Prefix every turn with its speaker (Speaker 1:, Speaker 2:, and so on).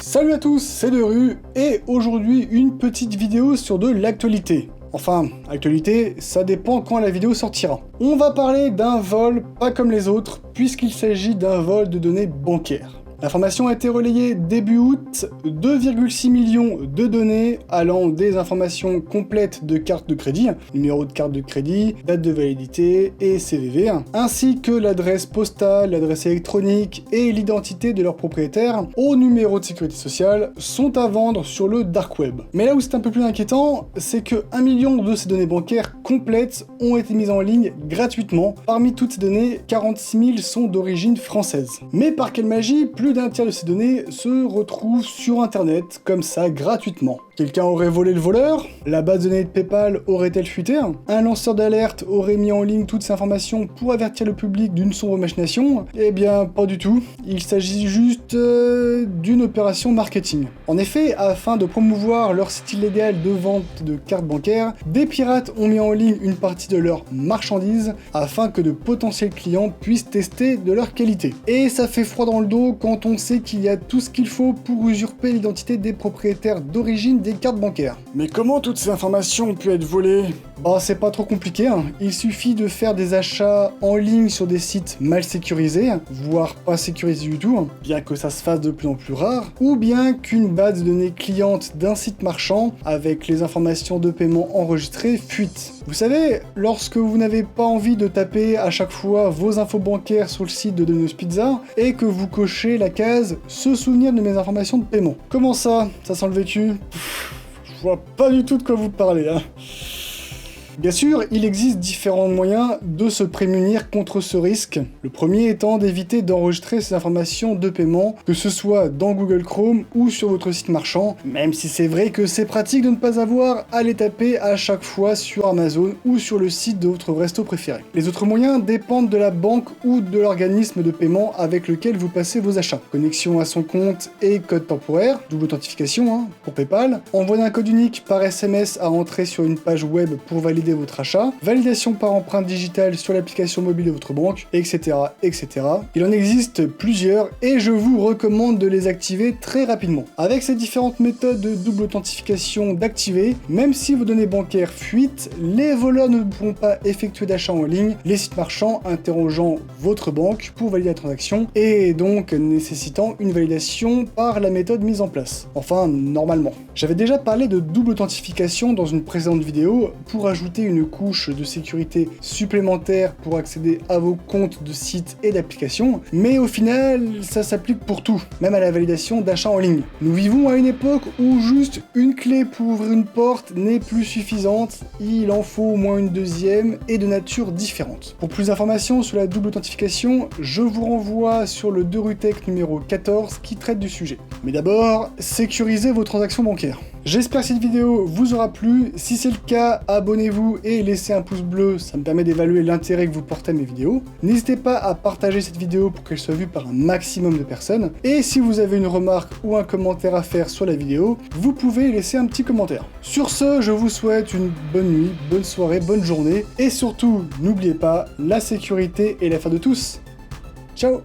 Speaker 1: Salut à tous, c'est Deru, et aujourd'hui une petite vidéo sur de l'actualité. Enfin, actualité, ça dépend quand la vidéo sortira. On va parler d'un vol pas comme les autres, puisqu'il s'agit d'un vol de données bancaires. L'information a été relayée début août, 2,6 millions de données allant des informations complètes de carte de crédit, numéro de carte de crédit, date de validité et CVV, ainsi que l'adresse postale, l'adresse électronique et l'identité de leur propriétaire au numéro de sécurité sociale sont à vendre sur le dark web. Mais là où c'est un peu plus inquiétant, c'est que 1 million de ces données bancaires complètes ont été mises en ligne gratuitement. Parmi toutes ces données, 46 000 sont d'origine française. Mais par quelle magie, plus d'un tiers de ces données se retrouvent sur internet, comme ça, gratuitement. Quelqu'un aurait volé le voleur? La base de données de PayPal aurait-elle fuité? Un lanceur d'alerte aurait mis en ligne toutes ces informations pour avertir le public d'une sombre machination? Eh bien, pas du tout. Il s'agit juste d'une opération marketing. En effet, afin de promouvoir leur site illégal de vente de cartes bancaires, des pirates ont mis en ligne une partie de leurs marchandises afin que de potentiels clients puissent tester de leur qualité. Et ça fait froid dans le dos quand on sait qu'il y a tout ce qu'il faut pour usurper l'identité des propriétaires d'origine des cartes bancaires. Mais comment toutes ces informations ont pu être volées? Bah c'est pas trop compliqué, hein. Il suffit de faire des achats en ligne sur des sites mal sécurisés, voire pas sécurisés du tout, bien que ça se fasse de plus en plus rare, ou bien qu'une base de données cliente d'un site marchand avec les informations de paiement enregistrées fuite. Vous savez, lorsque vous n'avez pas envie de taper à chaque fois vos infos bancaires sur le site de Domino's Pizza et que vous cochez la case « Se souvenir de mes informations de paiement ». Comment ça? Ça sent le vécu? Je vois pas du tout de quoi vous parlez, hein. Bien sûr, il existe différents moyens de se prémunir contre ce risque. Le premier étant d'éviter d'enregistrer ces informations de paiement, que ce soit dans Google Chrome ou sur votre site marchand, même si c'est vrai que c'est pratique de ne pas avoir à les taper à chaque fois sur Amazon ou sur le site de votre resto préféré. Les autres moyens dépendent de la banque ou de l'organisme de paiement avec lequel vous passez vos achats. Connexion à son compte et code temporaire, double authentification pour PayPal, envoi d'un code unique par SMS à entrer sur une page web pour valider votre achat, validation par empreinte digitale sur l'application mobile de votre banque, etc., etc. Il en existe plusieurs et je vous recommande de les activer très rapidement. Avec ces différentes méthodes de double authentification d'activer, même si vos données bancaires fuitent, les voleurs ne pourront pas effectuer d'achat en ligne, les sites marchands interrogeant votre banque pour valider la transaction et donc nécessitant une validation par la méthode mise en place. Enfin, normalement. J'avais déjà parlé de double authentification dans une précédente vidéo pour ajouter une couche de sécurité supplémentaire pour accéder à vos comptes de sites et d'applications, mais au final, ça s'applique pour tout, même à la validation d'achats en ligne. Nous vivons à une époque où juste une clé pour ouvrir une porte n'est plus suffisante, il en faut au moins une deuxième et de nature différente. Pour plus d'informations sur la double authentification, je vous renvoie sur le Derutech numéro 14 qui traite du sujet. Mais d'abord, sécurisez vos transactions bancaires. J'espère que cette vidéo vous aura plu. Si c'est le cas, abonnez-vous et laissez un pouce bleu, ça me permet d'évaluer l'intérêt que vous portez à mes vidéos. N'hésitez pas à partager cette vidéo pour qu'elle soit vue par un maximum de personnes. Et si vous avez une remarque ou un commentaire à faire sur la vidéo, vous pouvez laisser un petit commentaire. Sur ce, je vous souhaite une bonne nuit, bonne soirée, bonne journée. Et surtout, n'oubliez pas, la sécurité est l'affaire de tous. Ciao!